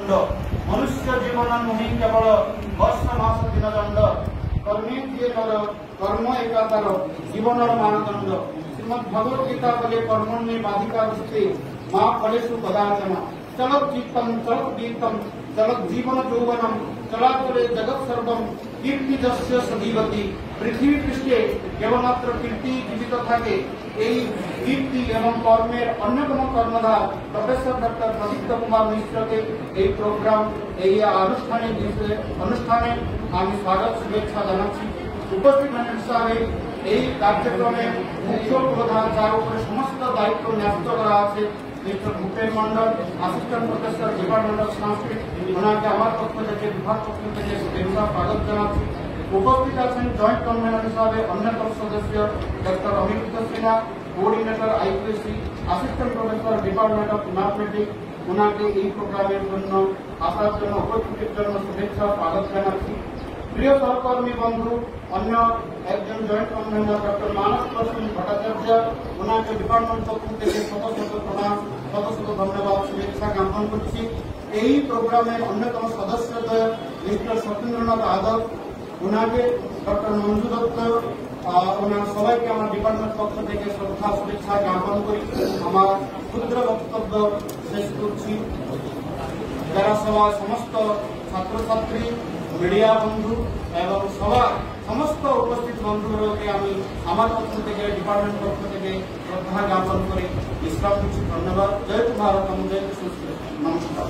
मनुष्य जीवन नुहि केवल वर्ष मास दिन दंड कर्मे कर्म एकातर जीवन मानदंड श्रीमद भगवद गीता बोले कर्मण्ये बाधिका माँ फलेषु कदाचन चलत चित्तम चलत गीतम चलत जीवन यौवनम चलाचले जगत सर्वम कीर्ति जस्य सजीवती पृथ्वी पृष्ठे केवलमात्र कीर्ति जीवित থাকে এই কীর্তি এবং কর্মের অন্যতম কর্মধার প্রফেসর ডক্টর প্রদীপ্ত কুমার মিশ্রকে এই প্রোগ্রাম এই অনুষ্ঠানে আমি স্বাগত শুভেচ্ছা জানাচ্ছি। উপস্থিত হিসাবে এই কার্যক্রমের মুখ্য প্রধান যার উপরে সমস্ত দায়িত্ব ন্যস্ত করা আছে mister Bhupen Mandal, assistant professor department of Sanskrit, ওনাকে আমার পক্ষ থেকে বিভাগ পক্ষ থেকে শুভেচ্ছা স্বাগত জানাচ্ছি। উপস্থিত আছেন জয়েন্ট কনভেনর হিসাবে অন্যতম সদস্য doctor Amit Sinha, coordinator IPSC, assistant professor department of mathematics, ওনাকে এই প্রোগ্রামের জন্য আসার জন্য উপস্থিতির জন্য শুভেচ্ছা স্বাগত জানাচ্ছি। প্রিয় সহকর্মী বন্ধু, অন্য একজন জয়েন্ট কনভেনর ডক্টর মানস প্রসন্ন ভট্টাচার্য, ওনাকে ডিপার্টমেন্ট পক্ষ থেকে শত শত প্রণাম, শত শত ধন্যবাদ, শুভেচ্ছা জ্ঞাপন করছি। এই প্রোগ্রামের অন্যতম সদস্য মিস্টার সত্যেন্দ্রনাথ যাদব, ওনাকে ডক্টর মঞ্জু দত্ত, ওনার সবাইকে আমার ডিপার্টমেন্ট পক্ষ থেকে শ্রদ্ধা শুভেচ্ছা জ্ঞাপন করি। আমার ক্ষুদ্র বক্তব্য শেষ করছি। যারা সবাই সমস্ত ছাত্রছাত্রী, মিডিয়া বন্ধু এবং সমস্ত উপস্থিত বন্ধুগুলোকে আমি আমার পক্ষ থেকে ডিপার্টমেন্ট পক্ষ থেকে শ্রদ্ধা জ্ঞাপন করে বিশ্রাম দিচ্ছি। ধন্যবাদ। জয় ভারত, জয় সংস্কৃত। নমস্কার।